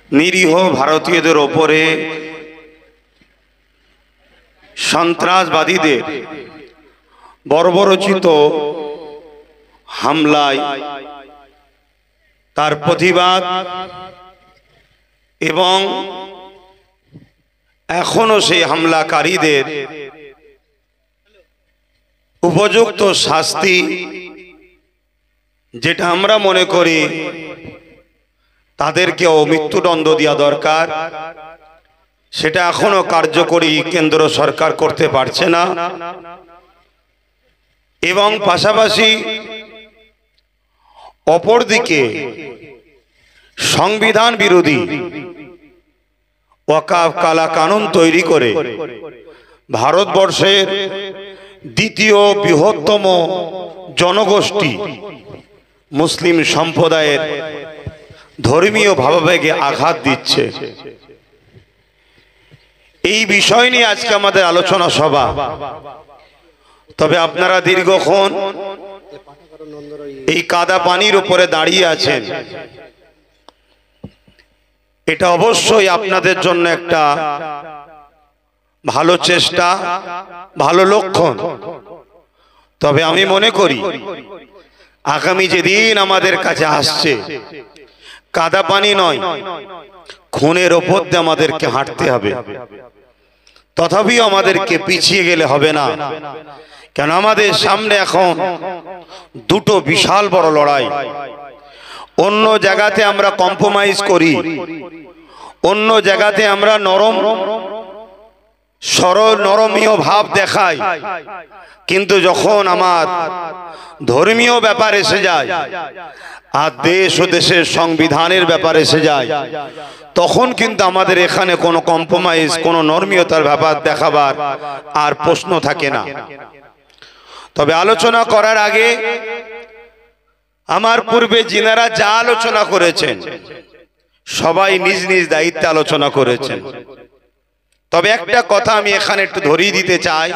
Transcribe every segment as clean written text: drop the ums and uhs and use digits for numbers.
নিরীহ ভারতীয়দের ওপরে সন্ত্রাসবাদীদের বর্বরোচিত হামলায় তার প্রতিবাদ এবং এখনো সেই হামলাকারীদের উপযুক্ত শাস্তি, যেটা আমরা মনে করি তাদেরকেও মৃত্যুদণ্ড দেওয়া দরকার, সেটা এখনো কার্যকরী কেন্দ্র সরকার করতে পারছে না। এবং পাশাপাশি অপরদিকে সংবিধান বিরোধী ওয়াকফ কালা কানুন তৈরি করে ভারতবর্ষের দ্বিতীয় বৃহত্তম জনগোষ্ঠী মুসলিম সম্প্রদায়ের ধর্মীয় ভাবাবেগে আঘাত দিচ্ছে। এই বিষয় নিয়ে আজকে আমাদের আলোচনা সভা। তবে আপনারা দীর্ঘক্ষণ এই কাদা পানির উপরে দাঁড়িয়ে আছেন, এটা অবশ্যই আপনাদের জন্য একটা ভালো চেষ্টা, ভালো লক্ষণ। তবে আমি মনে করি আগামী যেদিন আমাদের কাছে আসছে, কাদা পানি নয়, খুনের ওপর দিয়ে আমাদেরকে হাঁটতে হবে। তথাপিও আমাদেরকে পিছিয়ে গেলে হবে না, কেন আমাদের সামনে এখন দুটো বিশাল বড় লড়াই। অন্য জায়গাতে আমরা কম্প্রোমাইজ করি, অন্য জায়গাতে আমরা নরমীয় ভাব দেখাই, কিন্তু যখন আমার ধর্মীয় ব্যাপার এসে যায় আর দেশ ও দেশের সংবিধানের ব্যাপার এসে যায়, তখন কিন্তু আমাদের এখানে কোনো কম্প্রোমাইজ, কোনো নরমীয়তার ব্যাপার দেখাবার আর প্রশ্ন থাকে না। তবে আলোচনা করার আগে আমার পূর্বে যিনারা যা আলোচনা করেছেন সবাই নিজ নিজ দায়িত্বে আলোচনা করেছেন। তবে একটা কথা আমি এখানে একটু ধরিয়ে দিতে চাই,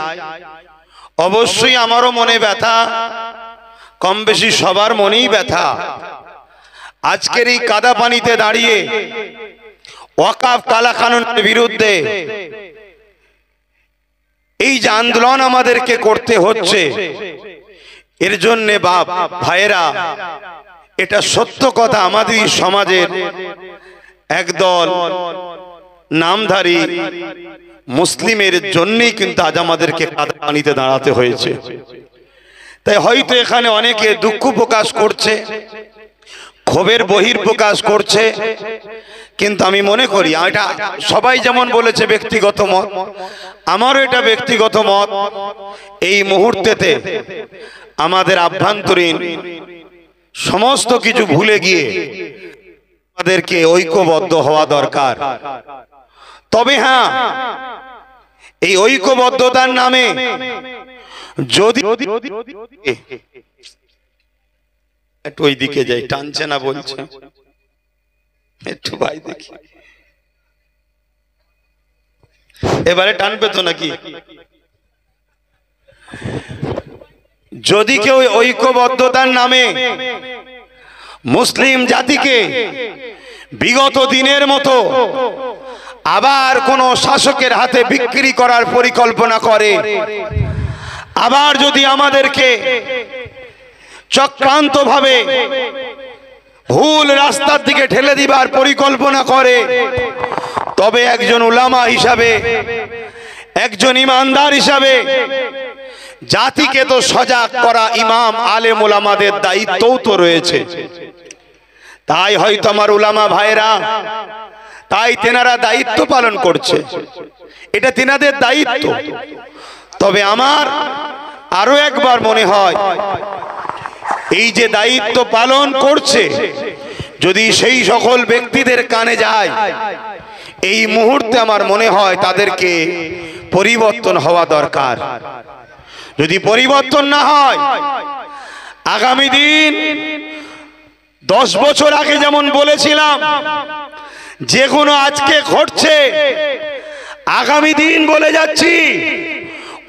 অবশ্যই আমারও মনে ব্যথা, কম বেশি সবার মনেই ব্যথা। আজকের এই কাদা পানিতে দাঁড়িয়ে ওয়াকফ কালা কানুনের বিরুদ্ধে এই যে আন্দোলন আমাদেরকে করতে হচ্ছে, এর জন্যে বাপ ভাইয়েরা, এটা সত্য কথা, আমাদের সমাজের একদল নামধারী মুসলিমের জন্যই কিন্তু আজ আমাদেরকে কাদা পানিতে দাঁড়াতে হয়েছে। তাই হয়তো এখানে অনেকে দুঃখ প্রকাশ করছে, ক্ষোভের বহির প্রকাশ করছে, কিন্তু আমি মনে করি এটা সবাই যেমন বলেছে ব্যক্তিগত মত, আমারও এটা ব্যক্তিগত মত। এই মুহূর্তেতে আমাদের আভ্যন্তরীণ সমস্ত কিছু ভুলে গিয়ে আমাদেরকে ঐক্যবদ্ধ হওয়া দরকার। তবে হ্যাঁ, এই ঐক্যবদ্ধতার নামে যদি একটু ওই দিকে যাই, টানছে না বলছে, একটু ভাই দেখি এবারে টানবে তো নাকি? যদি কেউ ঐক্যবদ্ধতার নামে মুসলিম জাতিকে বিগত দিনের মতো আবার কোন শাসকের হাতে বিক্রি করার পরিকল্পনা করে, আবার যদি আমাদেরকে চক্রান্তভাবে ভুল রাস্তার দিকে ঠেলে দিবার পরিকল্পনা করে, তবে একজন উলামা হিসাবে, একজন ইমানদার হিসাবে জাতিকে তো সজাগ করা ইমাম আলেম উলামাদের দায়িত্বও তো রয়েছে। তাই হয়তো আমার উলামা ভাইরা, তাই তেনারা দায়িত্ব পালন করছে, এটা তেনাদের দায়িত্ব। তবে আমার আরো একবার মনে হয়, এই যে দায়িত্ব পালন করছে, যদি সেই সকল ব্যক্তিদের কানে যায়, এই মুহূর্তে আমার মনে হয় তাদেরকে পরিবর্তন হওয়া দরকার। যদি পরিবর্তন না হয়, আগামী দিন 10 বছর আগে যেমন বলেছিলাম, যে কোনো আজকে ঘটছে, আগামী দিন বলে যাচ্ছি,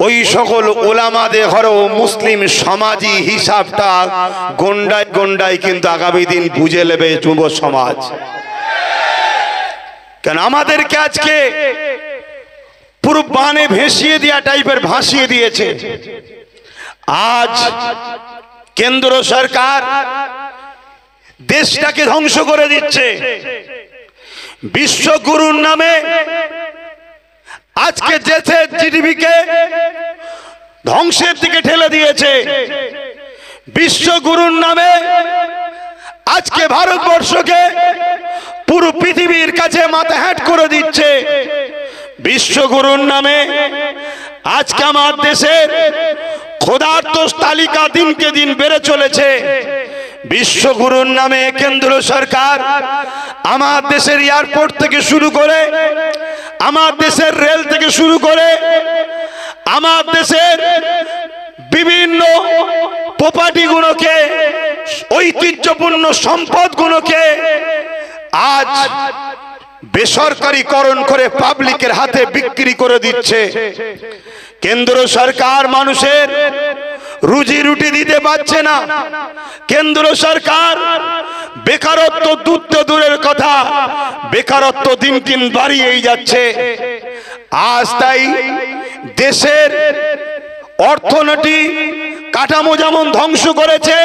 ওই সকল ওলামাদের ঘরেও মুসলিম সমাজী হিসাবটা গন্ডায় গন্ডায় কিন্তু আগামী দিন বুঝে নেবে যুব সমাজ। কেন আমাদেরকে আজকে পুরো বানে ভেসিয়ে দেওয়া টাইপের ভাসিয়ে দিয়েছে। আজ কেন্দ্র সরকার দেশটাকে ধ্বংস করে দিচ্ছে। বিশ্বগুরুর নামে আজকে দেশের জিডিপিকে ধ্বংসের দিকে ঠেলে দিয়েছে। বিশ্বগুরুর নামে আজকে ভারতবর্ষকে পুরো পৃথিবীর কাছে মাথা হ্যাট করে দিচ্ছে। বিশ্বগুরুর নামে আজকে আমার দেশের ক্ষুধার্ত তালিকা দিনকে দিন বেড়ে চলেছে। বিশ্বগুরুর নামে কেন্দ্র সরকার আমার দেশের এয়ারপোর্ট থেকে শুরু করে, আমার দেশের রেল থেকে শুরু করে, আমার দেশের বিভিন্ন প্রপার্টিগুলোকে, ঐতিহ্যপূর্ণ সম্পদগুলোকে আজ বেসরকারীকরণ করে পাবলিকের হাতে বিক্রি করে দিচ্ছে। কেন্দ্র সরকার মানুষের রুজি রুটি দিতে পারছে না। কেন্দ্র সরকার বেকারত্ব দূরের কথা, বেকারত্ব দিন দিন বাড়িয়েই যাচ্ছে। আজ তাই দেশের অর্থনীতি কাঠামো যেমন ধ্বংস করেছে,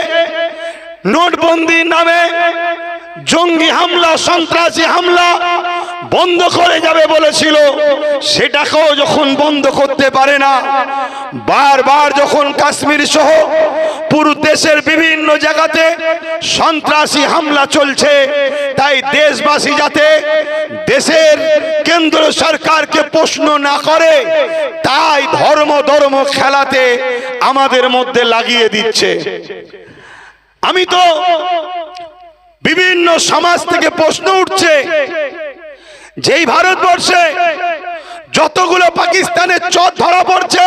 নোটবন্দির নামে জঙ্গি হামলা, সন্ত্রাসী হামলা বন্ধ করে যাবে বলেছিল, সেটাকেও যখন বন্ধ করতে পারে না, বারবার যখন কাশ্মীর সহ পুরো দেশের বিভিন্ন জায়গাতে সন্ত্রাসী হামলা চলছে, তাই দেশবাসী যাতে দেশের কেন্দ্র সরকারকে প্রশ্ন না করে, তাই ধর্ম খেলাতে আমাদের মধ্যে লাগিয়ে দিচ্ছে। আমি তো বিভিন্ন সমাজ থেকে প্রশ্ন উঠছে, যেই ভারতবর্ষে যতগুলো পাকিস্তানের চোর ধরা পড়ছে,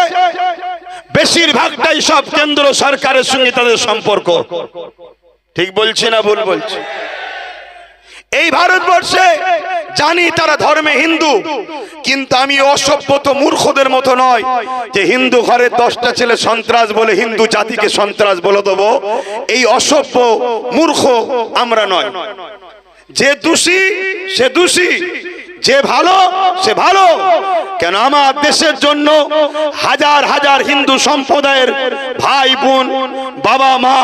বেশিরভাগটাই সব কেন্দ্র সরকারের সঙ্গে তাদের সম্পর্ক। ঠিক বলছি না ভুল বলছি? এই ভারতবর্ষে জানি তারা ধর্মে হিন্দু, কিন্তু আমি অসভ্যত মূর্খদের মতো নয় যে হিন্দু ঘরের 10টা ছেলে সন্ত্রাস বলে হিন্দু জাতিকে সন্ত্রাস বলে দেবো। এই অসভ্য মূর্খ আমরা নয়। যে দোষী সে দোষী, যে ভালো সে ভালো। কেন আমার দেশের জন্য হাজার হাজার হিন্দু সম্প্রদায়ের ভাই বোন, বাবা মা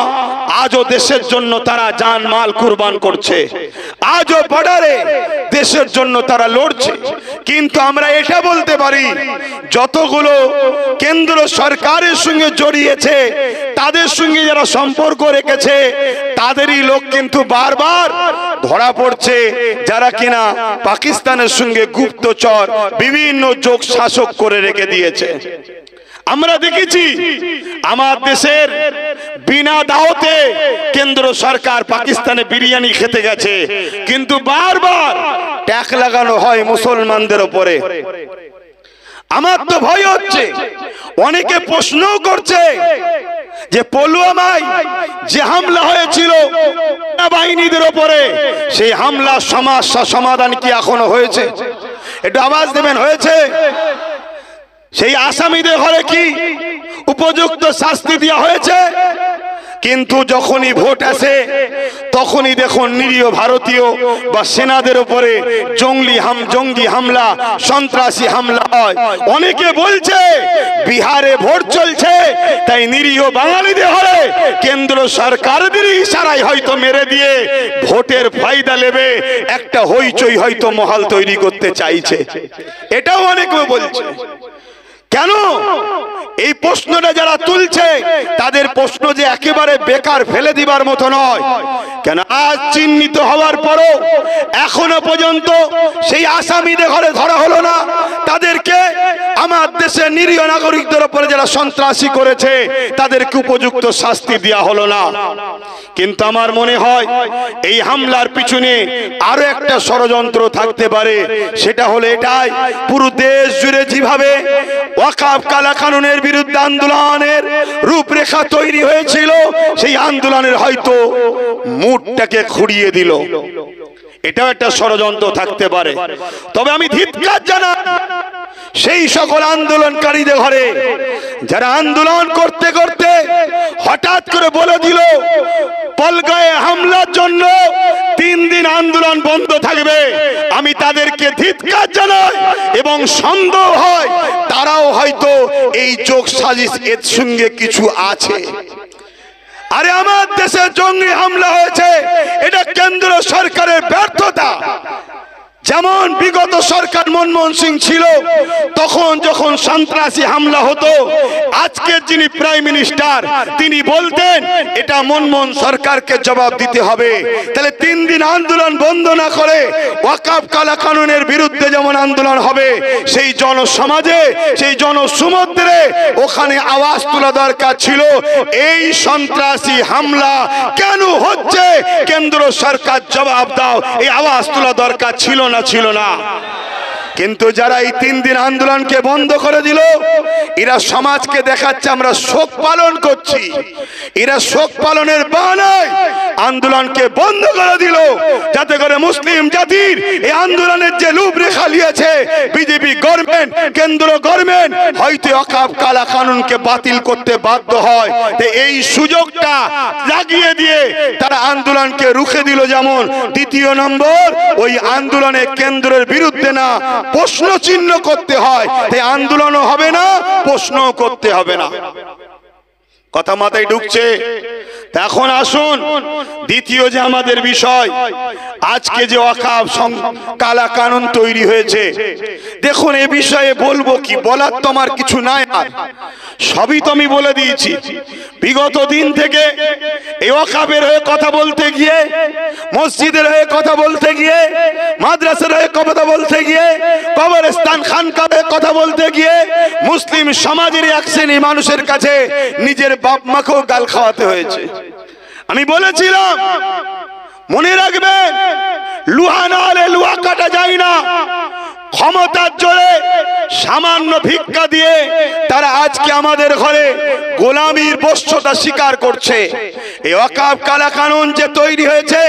আজও দেশের জন্য তারা জান মাল কুরবান করছে, আজও বর্ডারে দেশের জন্য তারা লড়ছে। কিন্তু আমরা এটা বলতে পারি, যতগুলো কেন্দ্র সরকারের সঙ্গে জড়িয়েছে, তাদের সঙ্গে যারা সম্পর্ক রেখেছে, তাদেরই লোক কিন্তু বারবার ধরা পড়ছে, যারা কিনা পাকিস্তানের সঙ্গে গুপ্তচর বিভিন্ন যোগ শাসক করে রেখে দিয়েছে। আমরা দেখেছি আমার দেশের বিনা দাওয়াতে কেন্দ্র সরকার পাকিস্তানে বিরিয়ানি খেতে গেছে, কিন্তু বারবার ট্যাক্স লাগানো হয় মুসলমানদের উপরে। আমার তো ভয় হচ্ছে, অনেকে প্রশ্নও করছে যে পুলওয়ামায় যে হামলা হয়েছিল বাহিনীদের উপরে, সেই হামলার সমস্যা সমাধান কি এখনো হয়েছে? একটু আওয়াজ দেবেন, হয়েছে? সেই আসামিদের ঘরে কি উপযুক্ত শাস্তি দেওয়া হয়েছে? কিন্তু যখনই ভোট আসে তখনই দেখুন নিরীহ ভারতীয় বা সেনাদের উপরে জঙ্গি হামলা, সন্ত্রাসী হামলা হয়। অনেকে বলছে বিহারে ভোট চলছে, তাই নিরীহ বাঙালিদের হলে কেন্দ্র সরকারদের ইশারায় হয়তো মেরে দিয়ে ভোটের ফায়দা নেবে, একটা হইচই হয়তো মহল তৈরি করতে চাইছে। এটাও অনেকে বলছে। কেন এই প্রশ্নটা যারা তুলছে, তাদের প্রশ্ন যে একেবারে বেকার ফেলে দিবার মতো নয়। কেন আজ চিহ্নিত হওয়ার পরও এখনো পর্যন্ত সেই আসামিদের ঘরে ধরা হলো না, তাদেরকে আমার দেশের নিরীহ নাগরিকদের উপরে যারা সন্ত্রাসী করেছে তাদেরকে উপযুক্ত শাস্তি দেওয়া হলো না। কিন্তু আমার মনে হয় এই হামলার পিছনে আরো একটা ষড়যন্ত্র থাকতে পারে। সেটা হলো এটাই, পুরো দেশ জুড়ে যেভাবে ওয়াকফ কালা কানুনের বিরুদ্ধে আন্দোলনের রূপরেখা তৈরি হয়েছিল, সেই আন্দোলনের হয়তো মুডটাকে খুঁড়িয়ে দিল। এটাও একটা ষড়যন্ত্র থাকতে পারে। তবে আমি ধিক্কার জানাই সেই সকল আন্দোলনকারীদের ঘরে যারা আন্দোলন করতে করতে হঠাৎ করে বলে দিল পলগায়ে হামলার জন্য 3 দিন আন্দোলন বন্ধ থাকবে, আমি তাদেরকে ধিক্কার জানাই এবং সন্দেহ হয় তারাও হয়তো এই যোগ সাজিশ এর সঙ্গে কিছু আছে। আরে আমার দেশে জঙ্গি হামলা হয়েছে, এটা কেন্দ্র সরকারের ব্যর্থতা। যেমন বিগত সরকার মনমোহন সিং ছিল, তখন যখন সন্ত্রাসী হামলা হতো, আজকের যিনি প্রাইম মিনিস্টার তিনি বলতেন এটা মনমোহন সরকারকে জবাব দিতে হবে। তাহলে 3 দিন আন্দোলন বন্ধ না করে ওয়াকফ কালা কানুনের বিরুদ্ধে যেমন আন্দোলন হবে, সেই জনসমাজে সেই জনসমুদ্রে ওখানে আওয়াজ তোলা দরকার ছিল। এই সন্ত্রাসী হামলা কেন হচ্ছে, কেন্দ্র সরকার জবাব দাও, এই আওয়াজ তোলা দরকার ছিল না, ছিল না। কিন্তু যারা এই 3 দিন আন্দোলনকে বন্ধ করে দিল, এরা সমাজকে দেখাচ্ছে আমরা শোক পালন করছি। এরা শোক পালনের বাহানায় আন্দোলনকে বন্ধ করে দিল, যাতে করে মুসলিম জাতির এই আন্দোলনের যে লুভ রেখা লিয়েছে বিজেপি গভর্নমেন্ট, কেন্দ্র গভর্নমেন্ট, হয়তো ওয়াকফ কালা কানুনকে বাতিল করতে বাধ্য হয়। তো এই সুযোগটা লাগিয়ে দিয়ে তারা আন্দোলনকে রুখে দিল। যেমন দ্বিতীয় নম্বর, ওই আন্দোলনে কেন্দ্রের বিরুদ্ধে না, প্রশ্ন চিহ্ন করতে হয়। তাই আন্দোলনও হবে না, প্রশ্নও করতে হবে না। কথা মাথায় ঢুকছে? এখন আসুন দ্বিতীয় যে আমাদের বিষয়, আজকে যে ওয়াকফ কালা কানুন তৈরি হয়েছে, দেখুন এ বিষয়ে বলবো কি, বলার তো আমার কিছু নাই, আর সবই তো আমি বলে দিয়েছি। বিগত দিন থেকে এই ওয়াকফের হয়ে কথা বলতে গিয়ে, মসজিদের হয়ে কথা বলতে গিয়ে, মাদ্রাসার হয়ে কথা বলতে গিয়ে, কবরস্থান খানকার হয়ে কথা বলতে গিয়ে, মুসলিম সমাজের এক শ্রেণী মানুষের কাছে নিজের বাপ মাকেও গাল খাওয়াতে হয়েছে। আমি বলেছিলাম, মনে রাখবেন, লুহা না হলে লুহা কাটা যায় না। ক্ষমতার জোরে সামান্য ভিক্ষা দিয়ে তারা আজকে আমাদের ঘরে গোলামির বশ্যতা স্বীকার করছে। এই ওয়াকফ কালা কানুন যে তৈরি হয়েছে,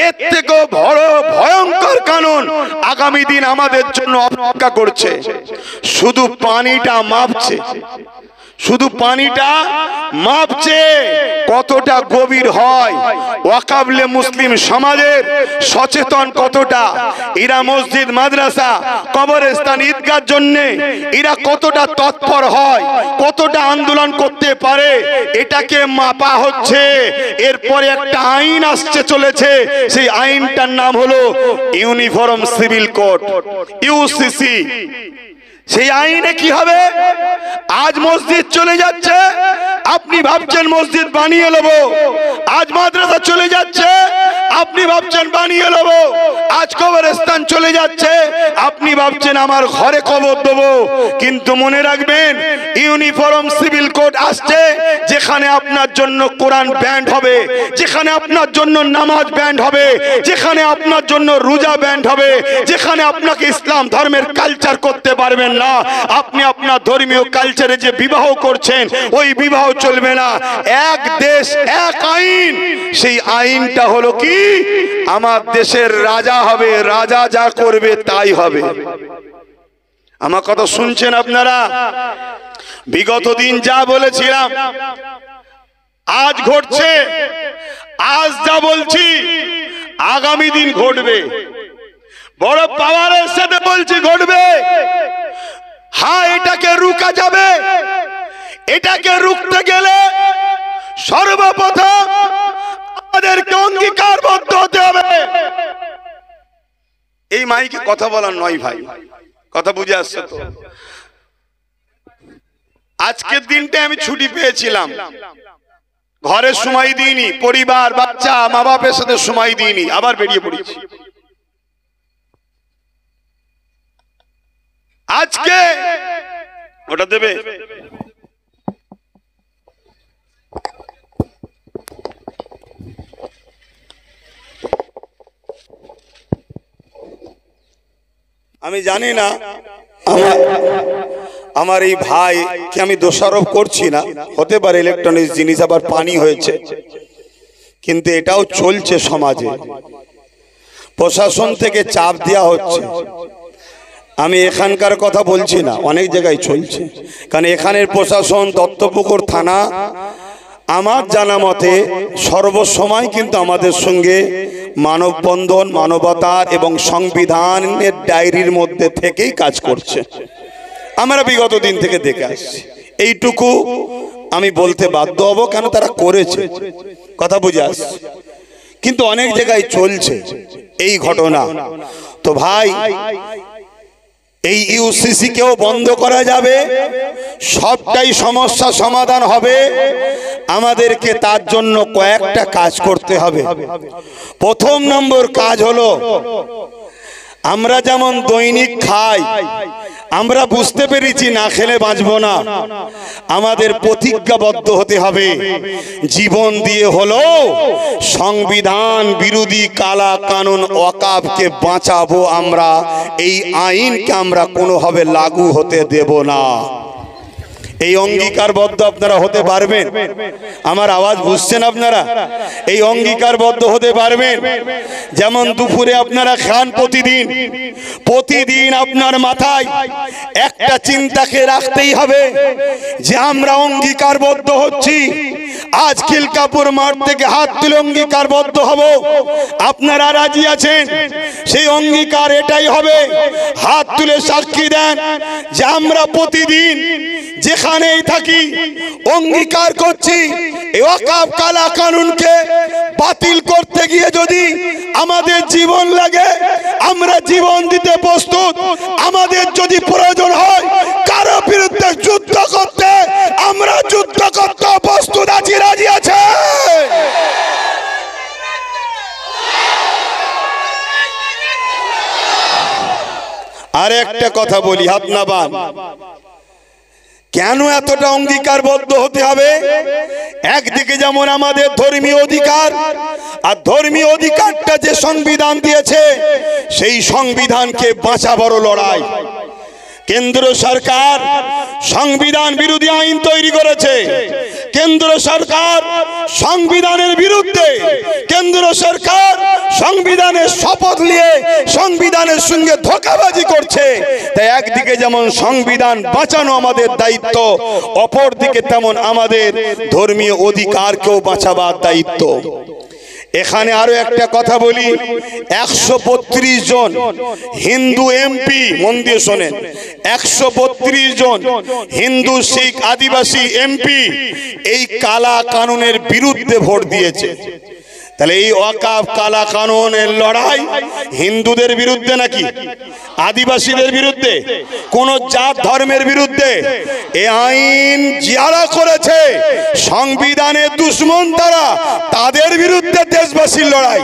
এর থেকেও বড় ভয়ঙ্কর কানুন আগামী দিন আমাদের জন্য অপেক্ষা করছে। শুধু পানিটা মাপছে, শুধু পানিটা মাপছে কতটা গভীর হয়। ওয়াকফে মুসলিম সমাজের সচেতন কতটা, এরা মসজিদ মাদ্রাসা কবরস্থান ঈদগাহর জন্য এরা কতটা তৎপর হয়, কতটা আন্দোলন করতে পারে, এটাকে মাপা হচ্ছে। এরপরে একটা আইন আসছে চলেছে, সেই আইনটার নাম হলো ইউনিফর্ম সিভিল কোড, ইউসিসি। সেই আইনে কি হবে? আজ মসজিদ চলে যাচ্ছে, আপনি ভাবছেন মসজিদ বানিয়ে নেব। আজ মাদ্রাসা চলে যাচ্ছে, আপনি ভাবছেন বানিয়ে নেব। আজ কবরস্থান চলে যাচ্ছে, আপনি ভাবছেন আমার ঘরে কবর দেবো। কিন্তু মনে রাখবেন, ইউনিফর্ম সিভিল কোড আসছে, যেখানে আপনার জন্য কোরআন ব্যান্ড হবে, যেখানে আপনার জন্য নামাজ ব্যান্ড হবে, যেখানে আপনার জন্য রোজা ব্যান্ড হবে, যেখানে আপনাকে ইসলাম ধর্মের কালচার করতে পারবেন না। আপনি আপনার ধর্মীয় কালচারে যে বিবাহ করছেন, ওই বিবাহ চলবে না। এক দেশ এক আইন, সেই আইনটা হলো কি, আমার দেশের রাজা হবে, রাজা যা করবে তাই হবে। আমার কথা শুনছেন আপনারা? বিগত দিন যা বলেছিলাম আজ ঘটছে, আজ যা বলছি আগামী দিন ঘটবে। বড় পাওয়ারের সাথে বলছি ঘটবে। হ্যাঁ, এটাকে রুকা যাবে। এটাকে রুখতে গেলে সর্বপ্রথম আমাদেরকে অঙ্গীকারবদ্ধ হতে হবে। এই মাইকে কথা বলার নয় ভাই, কথা বুঝে আসছে তো? আজকের দিনটা আমি ছুটি পেয়েছিলাম, ঘরে সময় দিইনি, পরিবার বাচ্চা মা বাপের সাথে সময় দিইনি, আবার বেরিয়ে পড়েছি। আজকে ওটা দেবে, আমি জানি না আমার এই ভাই কি আমি দোষারোপ করছি না, হতে পারে ইলেকট্রনিক্স জিনিস আবার পানি হয়েছে, কিন্তু এটাও চলছে সমাজে। প্রশাসন থেকে চাপ দেওয়া হচ্ছে। আমি এখানকার কথা বলছি না, অনেক জায়গায় চলছে। কারণ এখানের প্রশাসন, দত্তপুকুর থানা আমার জানা মতে সর্বসময় কিন্তু আমাদের সঙ্গে মানববন্ধন, মানবতার এবং সংবিধানের ডায়েরির মধ্যে থেকেই কাজ করছে। আমরা বিগত দিন থেকে দেখে আসছি। এইটুকু আমি বলতে বাধ্য হব, কেন তারা করেছে, কথা বুঝে আসছে। কিন্তু অনেক জায়গায় চলছে এই ঘটনা। তো ভাই, এই ইউসিসি কেও বন্ধ করা যাবে, সবটাই সমস্যা সমাধান হবে। আমাদেরকে তার জন্য কয়েকটা কাজ করতে হবে। প্রথম নম্বর কাজ হলো, আমরা যেমন দৈনিক খাই, আমরা বুঝতে পেরেছি না খেলে বাঁচবো না। আমাদের প্রতিজ্ঞাবদ্ধ হতে হবে, জীবন দিয়ে হলো সংবিধান বিরোধী কালা কানুন ওয়াকফকে বাঁচাবো। আমরা এই আইনকে আমরা কোনোভাবে লাগু হতে দেব না। এই অঙ্গীকারবদ্ধ আপনারা হতে পারবেন? আমার আওয়াজ বুঝছেন আপনারা? এই অঙ্গীকারবদ্ধ হতে পারবেন? যেমন দুপুরে আপনারা খান প্রতিদিন আপনার মাথায় একটা চিন্তাকে রাখতেই হবে যে আমরা অঙ্গীকারবদ্ধ হচ্ছি। আজ খিলকাপুর মাঠ থেকে হাত তুলে অঙ্গীকারবদ্ধ হব। আপনারা রাজি আছেন? সেই অঙ্গীকার এটাই হবে, হাত তুলে সাক্ষী দেন যে আমরা প্রতিদিন যেখানেই থাকি অঙ্গীকার করছি এই ওয়াকফ কালা কানুনকে বাতিল করতে গিয়ে যদি আমাদের জীবন লাগে, আমরা জীবন দিতে প্রস্তুত। আমাদের যদি প্রয়োজন হয় কারো বিরুদ্ধে যুদ্ধ করতে, আমরা যুদ্ধ করতে প্রস্তুত আছি, রাজি আছে। আর একটা কথা বলি, হাত নাবান, কেন এতটা অঙ্গীকারবদ্ধ হতে হবে? একদিকে যেমন আমাদের ধর্মীয় অধিকার, আর ধর্মীয় অধিকারটা যে সংবিধান দিয়েছে সেই সংবিধানকে বাঁচা বড় লড়াই। কেন্দ্র সরকার সংবিধান বিরোধী আইন তৈরি করেছে, কেন্দ্র সরকার সংবিধানের বিরুদ্ধে, কেন্দ্র সরকার সংবিধানের শপথ নিয়ে সংবিধানের সঙ্গে ধোঁকাবাজি করছে। তাই একদিকে যেমন সংবিধান বাঁচানো আমাদের দায়িত্ব, অপরদিকে তেমন আমাদের ধর্মীয় অধিকারকেও বাঁচাবার দায়িত্ব। এখানে আরো একটা কথা বলি, 132 জন হিন্দু এমপি, মন দিয়ে শোনেন, 132 জন হিন্দু, শিখ, আদিবাসী এমপি এই কালা কানুনের বিরুদ্ধে ভোট দিয়েছে। তাহলে এই ওয়াকফ কালা কানুনের লড়াই হিন্দুদের বিরুদ্ধে নাকি আদিবাসীদের বিরুদ্ধে, কোন জাত ধর্মের বিরুদ্ধে? এই আইন যারা করেছে সংবিধানের দুশ্মন, তাদের বিরুদ্ধে দেশবাসীর লড়াই,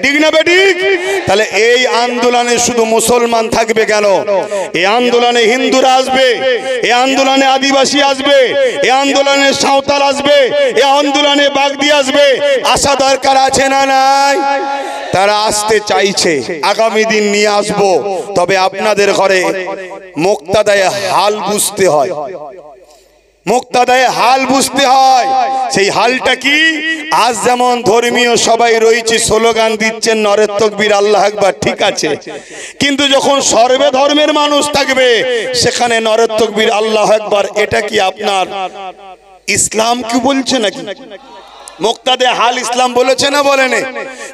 ঠিক না বেঠিক? তাহলে এই আন্দোলনে শুধু মুসলমান থাকবে কেন? এই আন্দোলনে হিন্দুরা আসবে, এই আন্দোলনে আদিবাসী আসবে, এই আন্দোলনে সাঁওতাল আসবে, এই আন্দোলনে বাগদি আসবে। আসা দরকার আছে না নাই? তারা আসতে চাইছে, আগামী দিন নিয়ে আসবো। তবে আপনাদের ঘরে মুক্তাদায়ে হাল বুঝতে হয়, মুক্তাদায়ে হাল বুঝতে হয়। সেই হালটা কি? আজ যেমন ধর্মীয় সবাই রয়েছে, স্লোগান দিচ্ছেন নরে তাকবীর, আল্লাহু আকবার, ঠিক আছে, কিন্তু যখন সর্বে ধর্মের মানুষ থাকবে সেখানে নরে তাকবীর, আল্লাহু আকবার, এটা কি আপনার ইসলাম কি বলছে নাকি? মুক্তাদে হাল ইসলাম বলেছে না বলেনি?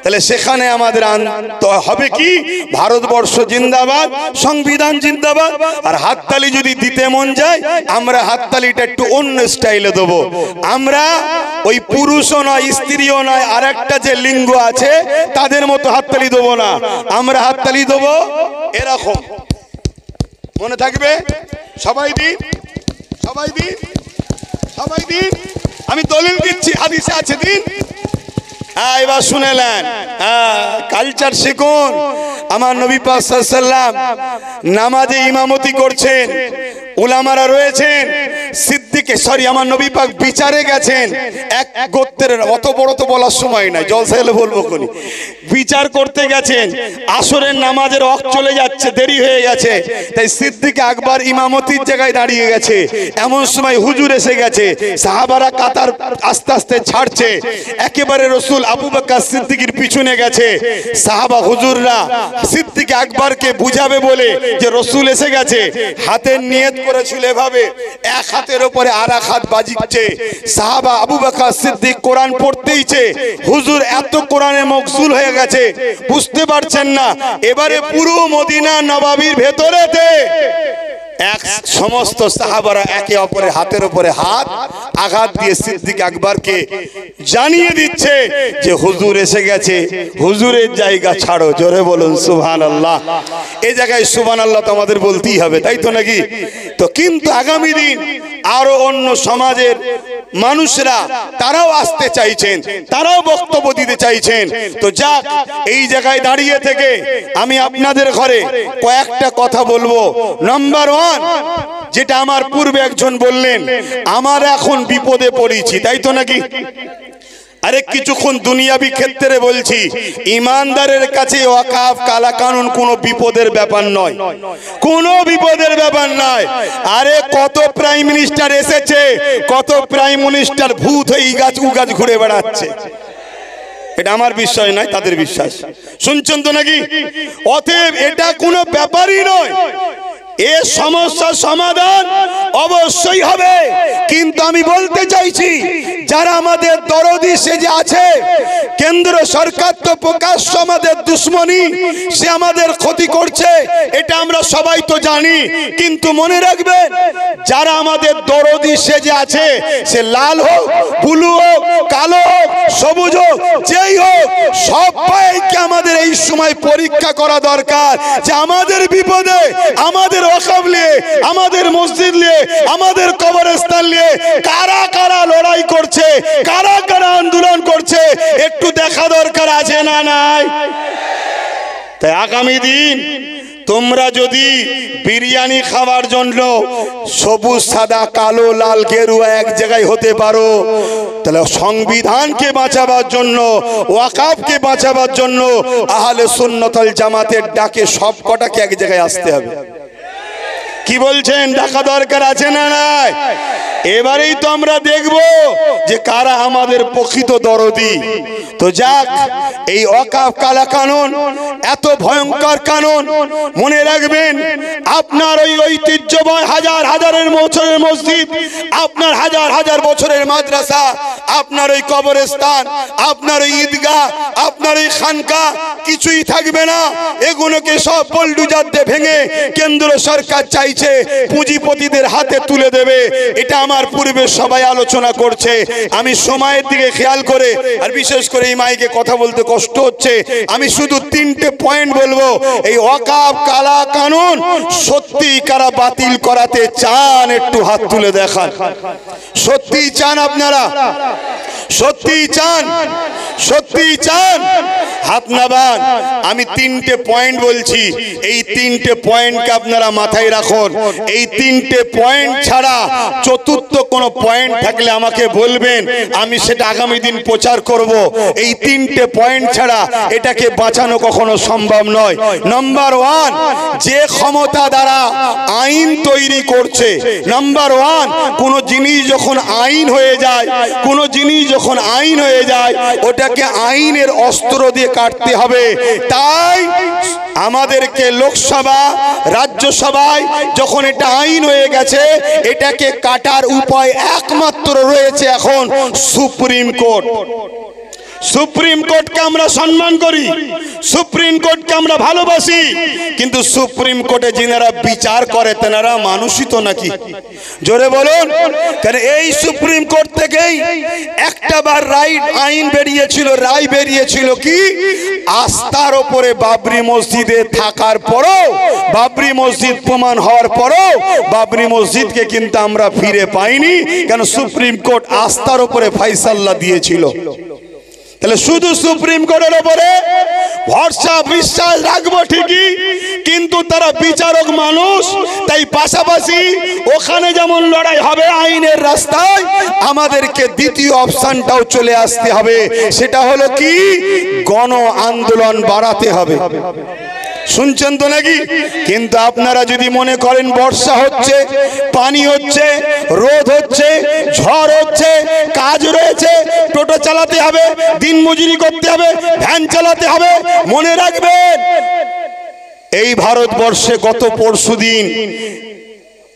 তাহলে সেখানে আমাদের হবে কি? ভারতবর্ষ জিন্দাবাদ, সংবিধান জিন্দাবাদ। আর হাততালি যদি দিতে মন যায়, আমরা হাততালিটা একটু অন্য স্টাইলে দেবো। আমরা ওই পুরুষও নয়, স্ত্রীও নয়, আর একটা যে লিঙ্গ আছে তাদের মতো হাততালি দেবো না। আমরা হাততালি দেবো এরকম, মনে থাকবে? সবাই দিন, সবাই দিন, সবাই দিন। আমি দলিল দিচ্ছি, হাদিসে আছে, দিন। এবার শুনেলেন, কালচার শিখুন। আমার নবী পাক সাল্লাল্লাহু আলাইহি ওয়াসাল্লাম নামাজে ইমামতি করছেন, উলামারা রয়েছেন, আমার নবী পাক বিচারে গেছেন। এক গোত্রের, অত বড় তো বলার সময় নাই, জলসা এলে বলবো কোনি। বিচার করতে গেছেন, আসরের নামাজের ওয়াক্ত চলে যাচ্ছে, দেরি হয়ে গেছে। তাই সিদ্দিক আকবর ইমামতির জায়গায় দাঁড়িয়ে গেছে। এমন সময় হুজুর এসে গেছে, সাহাবারা কাতার আস্তে আস্তে ছাড়ছে, একেবারে রসুল আবু বকর সিদ্দিকের পিছনে গেছে। সাহাবা হুজুররা সিদ্দিক আকবরকে বুঝাবে বলে যে রসুল এসে গেছে, হাতের নিয়ত করেছিল এভাবে, এক হাত হাতের উপরে আর এক হাত বাজিচ্ছে। সাহাবা আবু বকর সিদ্দিক কোরআন পড়তেইছে, হুজুর এত কোরআনে মগজুল হয়ে গেছে বুঝতে পারছেন না। এবারে পুরো মদিনা নবাবির ভেতরেতে এক সমস্ত সাহাবারা একে অপরের হাতের উপরে হাত আঘাত দিয়ে সিদ্দিক আকবরকে জানিয়ে দিচ্ছে যে হুজুর এসে গেছে, হুজুরের জায়গা ছাড়ো। জোরে বলুন সুবহানাল্লাহ। এই জায়গায় সুবহানাল্লাহ তো আমাদের বলতেই হবে, তাই তো নাকি? তো কিন্তু আগামী দিন আরো অন্য সমাজের মানুষরা তারাও আসতে চাইছেন, তারাও বক্তব্য দিতে চাইছেন। তো যাক, এই জায়গায় দাঁড়িয়ে থেকে আমি আপনাদের ঘরে কয়েকটা কথা বলবো। নাম্বার ওয়ান, যেটা আমার পূর্বে একজন বললেন, আমার এখন বিপদে পড়েছি, তাই তো নাকি? আরে কিছুক্ষণ দুনিয়াবি ক্ষেত্রে বলছি, ইমানদারের কাছে ওয়াকাফ কালা কানুন কোনো বিপদের ব্যাপার নয়, কোনো বিপদের ব্যাপার নয়। আরে কত প্রাইম মিনিস্টার এসেছে, কত প্রাইম মিনিস্টার ভূত হয়ে ই গাছ উ গাছ ঘুরে বেড়াচ্ছে। এটা আমার বিশ্বাস নয়, তাদের বিশ্বাস। শুনছেন তো নাকি? অতএব এটা কোনো ব্যাপারই নয়। এ সমস্যার সমাধান অবশ্যই হবে। কিন্তু আমি বলতে চাইছি, যারা আমাদের দরদি সেজে আছে, কেন্দ্র সরকার তো প্রকাশ্য আমাদের দুশ্মনী, সে আমাদের ক্ষতি করছে, এটা আমরা সবাই তো জানি। কিন্তু মনে রাখবেন, যারা আমাদের দরদি সেজে আছে, সে লাল হোক, ব্লু হোক, কালো হোক, সবুজ হোক, যেই হোক, সবাইকে আমাদের এই সময় পরীক্ষা করা দরকার যে আমাদের বিপদে, আমাদের ওয়াকফ নিয়ে, আমাদের মসজিদ নিয়ে, আমাদের কবরস্থান নিয়ে কারা কারা লড়াই করছে, কারা কারা আন্দোলন করছে, একটু দেখা দরকার আছে না নাই? তাই আগামী দিন তোমরা যদি বিরিয়ানি খাওয়ার জন্য সবুজ সাদা কালো লাল গেরুয়া এক জায়গায় হতে পারো, তাহলে সংবিধানকে বাঁচাবার জন্য, ওয়াকফকে বাঁচাবার জন্য আহলে সুন্নাত ওয়াল জামাতের ডাকে সব কটাকে এক জায়গায় আসতে হবে। কি বলছেন? ডাকা দরকার আছে না নাই? এবারেই তো আমরা দেখব যে কারা আমাদের প্রকৃত দরদি। তো যাক, এই ওয়াকফ কালা কানুন এত ভয়ঙ্কর কানুন, মনে রাখবেন, আপনার ওই ঐতিহ্যময় হাজার হাজারের বছরের মসজিদ, আপনার হাজার হাজার বছরের মাদ্রাসা, আপনার ওই কবরস্থান, আপনার ওই ঈদগাহ, আপনার ওই খানকা কিছুই থাকবে না। এগুলোকে সব বুলডোজার দিয়ে ভেঙে কেন্দ্র সরকার চাইছে পুঁজিপতিদের হাতে তুলে দেবে। এটা আমার পূর্বে সবাই আলোচনা করছে। আমি সময়ের দিকে খেয়াল করে, আর বিশেষ করে এই মাইকে কথা বলতে কষ্ট হচ্ছে, আমি শুধু তিনটে পয়েন্ট বলবো। এই ওয়াকফ কালা কানুন সত্যি কারা বাতিল করাতে চান, একটু হাত তুলে দেখান। সত্যি চান আপনারা? সত্যি চান? সত্যি চান? হাত নামান। আমি তিনটে পয়েন্ট বলছি, এই তিনটে পয়েন্টকে আপনারা মাথায় রাখুন। এই তিনটে পয়েন্ট ছাড়া চতুর্থ কোনো পয়েন্ট থাকলে আমাকে বলবেন, আমি সেটা আগামী দিন প্রচার করব। এই তিনটে পয়েন্ট ছাড়া এটাকে বাঁচানো কখনো সম্ভব নয়। নাম্বার ওয়ান, যে ক্ষমতা দ্বারা আইন তৈরি করছে, নাম্বার ওয়ান, কোনো জিনিস যখন আইন হয়ে যায়, কোনো জিনিস যখন আইন হয়ে যায়, ওটাকে আইনের অস্ত্র দিয়ে কাটতে হবে। তাই আমাদেরকে লোকসভা, রাজ্যসভায় যখন এটা আইন হয়ে গেছে, এটাকে কাটার উপায় একমাত্র রয়েছে এখন সুপ্রিম কোর্ট। সুপ্রিম কোর্টকে আমরা সম্মান করি, সুপ্রিম কোর্টকে আমরা ভালোবাসি, কিন্তু সুপ্রিম কোর্টে যিনারা বিচার করে তেনারা মানুষই তো নাকি? জোরে বলুন। কারণ এই সুপ্রিম কোর্ট থেকেই একটা বার আইন বেরিয়েছিল, রায় বেরিয়েছিল কি, আস্থার ওপরে বাবরি মসজিদে থাকার পরও, বাবরি মসজিদ প্রমাণ হওয়ার পরও বাবরি মসজিদকে কিন্তু আমরা ফিরে পাইনি, কেন সুপ্রিম কোর্ট আস্থার ওপরে ফয়সালা দিয়েছিল। তাহলে শুধু সুপ্রিম কোর্টের উপরে ভরসা বিশ্বাস রাখবো ঠিকই, কিন্তু তারা বিচারক মানুষ, তাই পাশাপাশি ওখানে যেমন লড়াই হবে আইনের রাস্তায়, আমাদেরকে দ্বিতীয় অপশনটাও চলে আসতে হবে। সেটা হলো কি, গণ আন্দোলন বাড়াতে হবে। শুনছেন তো নাকি? কিন্তু আপনারা যদি মনে করেন বর্ষা হচ্ছে, পানি হচ্ছে, রোদ হচ্ছে, ঝড় হচ্ছে, কাজ রয়েছে, টোটো চালাতে হবে, দিন মজুরি করতে হবে, ভ্যান চালাতে হবে, মনে রাখবেন এই ভারতবর্ষে গত পরশুদিন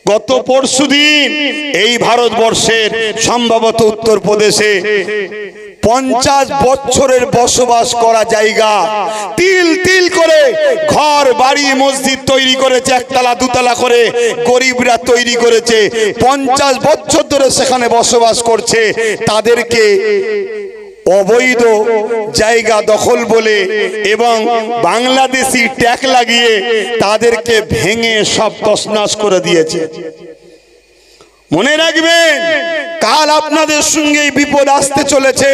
গত পরশুদিন এই ভারতবর্ষের সম্ভবত উত্তরপ্রদেশে 50 বছরের বসবাস করা জায়গা তিল তিল করে ঘর বাড়ি মসজিদ তৈরি করেছে, একতলা দুতলা করে গরিবরা তৈরি করেছে। 50 বছর ধরে সেখানে বসবাস করছে। তাদেরকে অবৈধ জায়গা দখল বলে এবং বাংলাদেশি ট্যাগ লাগিয়ে তাদেরকে ভেঙে সব তছনছ করে দিয়েছে। মনে রাখবেন, কাল আপনাদের সঙ্গে বিপদ আসতে চলেছে,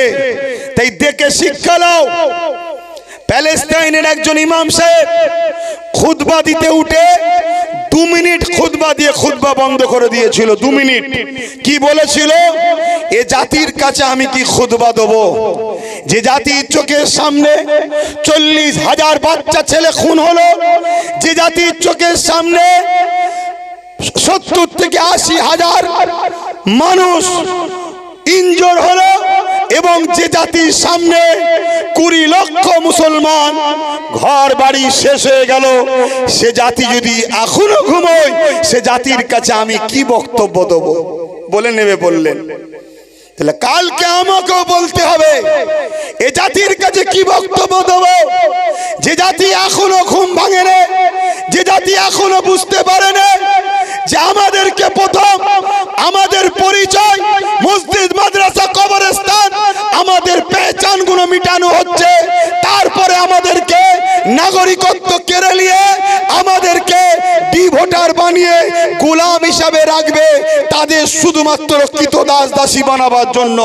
তাই দেখে শিক্ষা নাও। প্যালেস্টাইনের একজন ইমাম সাহেব খুতবা দিতে উঠে 2 মিনিট খুতবা দিয়ে খুতবা বন্ধ করে দিয়েছিল। 2 মিনিট কি বলেছিল? এ জাতির কাছে আমি কি খুতবা দেবো, যে জাতির চোখের সামনে 40,000 বাচ্চা ছেলে খুন হলো, যে জাতির চোখের সামনে 70 থেকে 80,000 মানুষ ইনজোর হলো, এবং যে জাতির সামনে 20 লক্ষ মুসলমান ঘর বাড়ি শেষ হয়ে গেল, সে জাতি যদি এখনো ঘুমোয়, সে জাতির কাছে আমি কি বক্তব্য দেব? বলে নেবে বললেন। তাহলে কালকে আমাকেও বলতে হবে এ জাতির কাছে কি বক্তব্য দেব? যে জাতি এখনো ঘুম ভাঙে না, যে জাতি এখনো বুঝতে পারে না যে আমাদেরকে প্রথম আমাদের পরিচয় মসজিদ মাদ্রাসা কবরস্থান আমাদের পেহচানগুলো মিটানো হচ্ছে, তারপরে আমাদেরকে নাগরিকত্ব কেড়ে নিয়ে আমাদেরকে ভোটার বানিয়ে গোলাম হিসাবে রাখবে, তাদের শুধুমাত্র কৃতদাস দাসী বানাবার জন্য।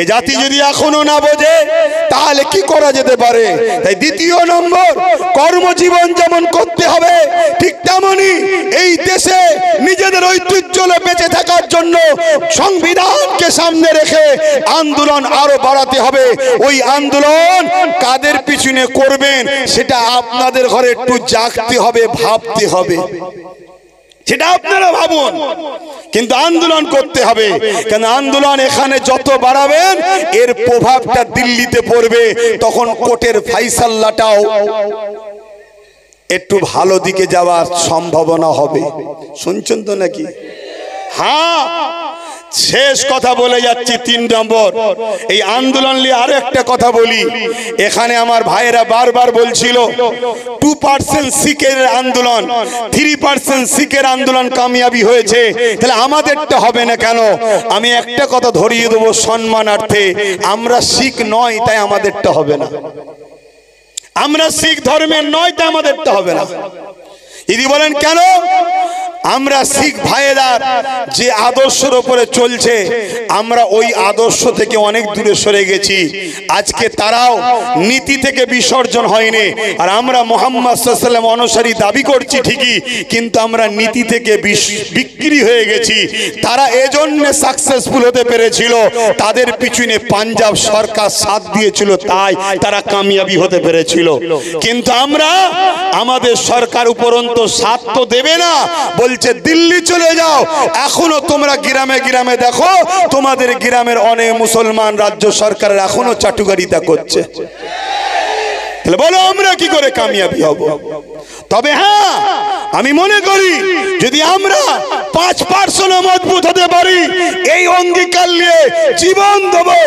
এ জাতি যদি এখনো না বোঝে তাহলে কি করা যেতে পারে? তাই দ্বিতীয় নম্বর, কর্মজীবন যেমন করতে হবে, ঠিক তেমনি এই দেশে নিজেদের ঐতিহ্য বেঁচে থাকার জন্য সংবিধানকে সামনে রেখে আন্দোলন আরো বাড়াতে হবে। ওই আন্দোলন কাদের পিছনে করবেন সেটা আপনাদের ঘরে একটু জাগতে হবে, ভাবতে হবে, সেটা আপনারা ভাবুন। কিন্তু আন্দোলন করতে হবে, কেন আন্দোলন এখানে যত বাড়াবেন এর প্রভাবটা দিল্লিতে পড়বে, তখন কোর্টের ফাইসাল্লাটাও একটু ভালো দিকে যাওয়ার সম্ভাবনা হবে। শুনছেন তো নাকি? হ্যাঁ, শেষ কথা বলে যাচ্ছি। 3 নম্বর, এই আন্দোলন নিয়ে আরো একটা কথা বলি। এখানে আমার ভাইয়েরা বারবার বলছিল 2% শিখের আন্দোলন, 3% শিখের আন্দোলন কামিয়াবি হয়েছে, তাহলে আমাদেরটা হবে না কেন? আমি একটা কথা ধরিয়ে দেবো সম্মানার্থে, আমরা শিখ নয় তাই আমাদেরটা হবে না। আমরা শিখ ধর্মের নয় তাই আমাদেরটা হবে না। যদি বলেন কেন? আমরা শিখ ভাইয়েরা যে আদর্শের উপরে চলছে, আমরা ওই আদর্শ থেকে অনেক দূরে সরে গেছি। আজকে তারাও নীতি থেকে বিসর্জন হয়নি, আর আমরা মুহাম্মদ সাল্লাল্লাহু আলাইহি ওয়াসাল্লাম অনুসারী দাবি করছি ঠিকই, কিন্তু আমরা নীতি থেকে বিক্রি হয়ে গেছি। তারা এজন্য সাকসেসফুল হতে পেরেছিল, তাদের পিছনে পাঞ্জাব সরকার সাথ দিয়েছিল, তাই তারা কামিয়াবি হতে পেরেছিল। কিন্তু আমরা, আমাদের সরকার উপরন্ত সাথ তো দেবে না, বলছে দিল্লি চলে যাও। এখনো তোমরা গ্রামে গ্রামে দেখো, তোমাদের গ্রামের অনেক মুসলমান রাজ্য সরকারের এখনো চাটুকারিতা করছে। তাহলে বলো আমরা কি করে কামিয়াবি হব? তবে হ্যাঁ, আমি মনে করি যদি আমরা 5% মজবুত হতে পারি, এই অঙ্গীকার নিয়ে জীবন দেবো,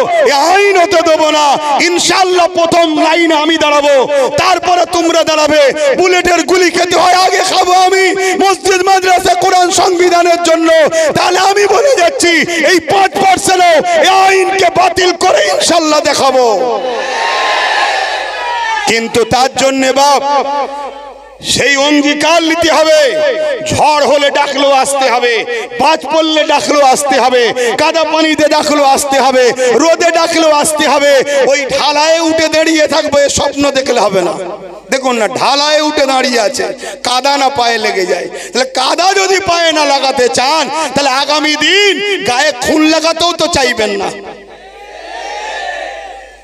আইন হতে দেবো না, ইনশাআল্লাহ প্রথম লাইনে আমি দাঁড়াবো, তারপরে তোমরা দাঁড়াবে। বুলেটের গুলি খেতে হয়, আগে খাবো আমি মসজিদ মাদ্রাসা কোরআন সংবিধানের জন্য। তাহলে আমি বলে যাচ্ছি এই 5% এই আইনকে বাতিল করে ইনশাআল্লাহ দেখাবো। কিন্তু তার জন্য বাপ সেই অঙ্গীকার নিতে হবে। ঝড় হলে ডাকলেও আসতে হবে, বাজ পড়লে ডাকলেও আসতে হবে, কাদা পানিতে ডাকলেও আসতে হবে, রোদে ডাকলেও আসতে হবে। ওই ঢালায় উঠে দাঁড়িয়ে থাকবে স্বপ্ন দেখলে হবে না। দেখুন না, ঢালায় উঠে দাঁড়িয়ে আছে, কাদা না পায়ে লেগে যায়। তাহলে কাদা যদি পায়ে না লাগাতে চান, তাহলে আগামী দিন গায়ে খুন লাগাতেও তো চাইবেন না।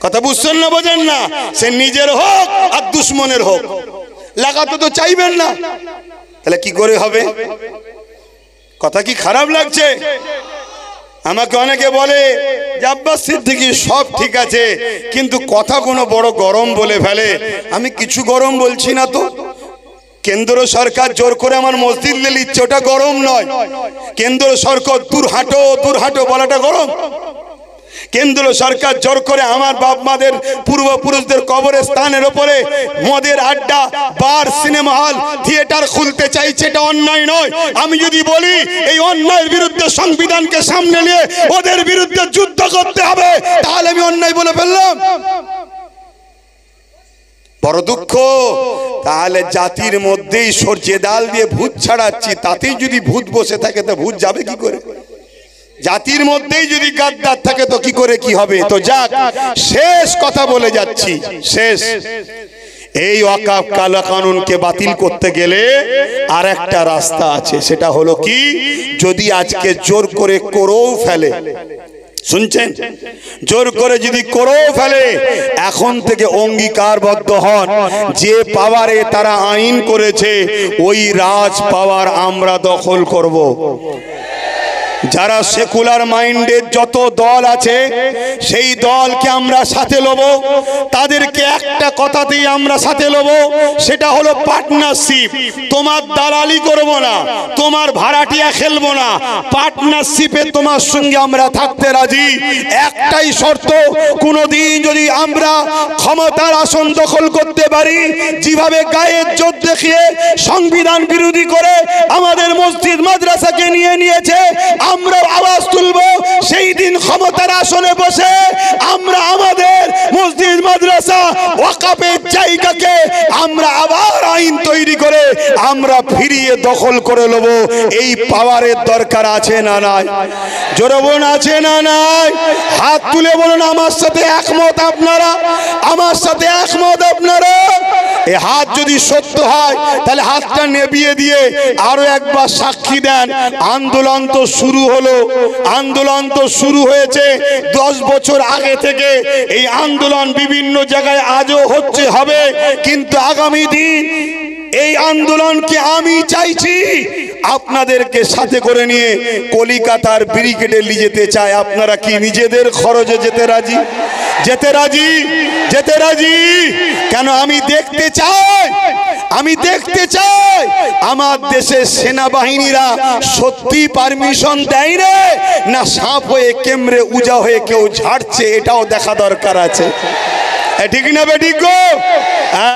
কথা বুঝছেন না? বোঝেন না? সে নিজের হোক আর দুশ্মনের হোক, লাগাতে তো চাইবেন না। তাহলে কি করে হবে? কথা কি খারাপ লাগছে? আমাকে অনেকে বলে যে আব্বাস সিদ্দিকী সব ঠিক আছে, কিন্তু কথা কোনো বড় গরম বলে ফেলে। আমি কিছু গরম বলছি না তো, কেন্দ্র সরকার জোর করে আমার মসজিদ নিয়ে নিচ্ছে, ওটা গরম নয়। কেন্দ্র সরকার দূর হাঁটো বলাটা গরম। কেন্দ্র সরকার জোর করে আমার বাপ মাদের পূর্বপুরুষদের কবরস্থানের উপরে মদের আড্ডা, বার, সিনেমা হল, থিয়েটার খুলতে চাইছে, এটা অন্যায় নয়। আমি যদি বলি এই অন্যায়ের বিরুদ্ধে সংবিধানকে সামনে নিয়ে ওদের বিরুদ্ধে যুদ্ধ করতে হবে, তাহলে আমি অন্যায় বলে ফেললাম। বড় দুঃখ। তাহলে জাতির মধ্যেই সরষে ডাল দিয়ে ভূত ছাড়াচ্ছি, তাতেই যদি ভূত বসে থাকে তো ভূত যাবে কি করে? জাতির মধ্যেই যদি গাদ্দার থাকে তো কি করে কি হবে? তো যাক, শেষ কথা বলে যাচ্ছি, শেষ। এই ওয়াকফ কালা কানুনকে বাতিল করতে গেলে আর একটা রাস্তা আছে, সেটা হলো কি, যদি আজকে জোর করে করেও ফেলে, শুনছেন, জোর করে যদি করেও ফেলে, এখন থেকে অঙ্গীকারবদ্ধ হন যে পাওয়ারে তারা আইন করেছে ওই রাজ পাওয়ার আমরা দখল করব। যারা সেকুলার মাইন্ডের যত দল আছে সেই দলকে আমরা সাথে লব, তাদেরকে একটা কথাতেই আমরা সাথে লব, সেটা হলো পার্টনারশিপ। তোমার দালালি করব না, তোমার ভাড়াটিয়া খেলবো না, পার্টনারশিপে তোমার সঙ্গে আমরা থাকতে রাজি। একটাই শর্ত, কোনোদিন যদি আমরা ক্ষমতার আসন দখল করতে পারি, যেভাবে গায়ের জোর দেখিয়ে সংবিধান বিরোধী করে আমাদের মসজিদ মাদ্রাসাকে নিয়েছে, আমরা আওয়াজ তুলব, সেই দিন ক্ষমতার আসনে বসে আমরা আমাদের মসজিদ মাদ্রাসা ওয়াকফের জায়গাকে আমরা আবার আইন তৈরি করে আমরা ফিরিয়ে দখল করে নেব। এই পাওয়ারের দরকার আছে না নাই? জোরে বলুন, আছে না নাই? হাত তুলে বলুন আমার সাথে একমত আপনারা, আমার সাথে একমত আপনারা। এই হাত যদি সত্য হয় তাহলে হাতটা নেবিয়ে দিয়ে আরো একবার সাক্ষী দেন। আন্দোলন তো শুরু হলো, আন্দোলন তো শুরু হয়েছে 10 বছর আগে থেকে। এই আন্দোলন বিভিন্ন জায়গায় আজও হচ্ছে, হবে, কিন্তু আগামী দিন এই আন্দোলনকে আমি চাইছি আপনাদেরকে সাথে করে নিয়ে কলিকাতার ব্রিগেডে নিয়ে যেতে চাই। আপনারা কি নিজেদের খরচে যেতে রাজি? যেতে রাজি? যেতে রাজি? কেন? আমি দেখতে চাই, আমি দেখতে চাই আমার দেশের সেনাবাহিনীরা সত্যি পারমিশন দেয় রে না সাপ হয়ে কেমরে উজা হয়ে কেউ ঝাড়ছে, এটাও দেখা দরকার আছে। ঠিক না বেঠিক গো?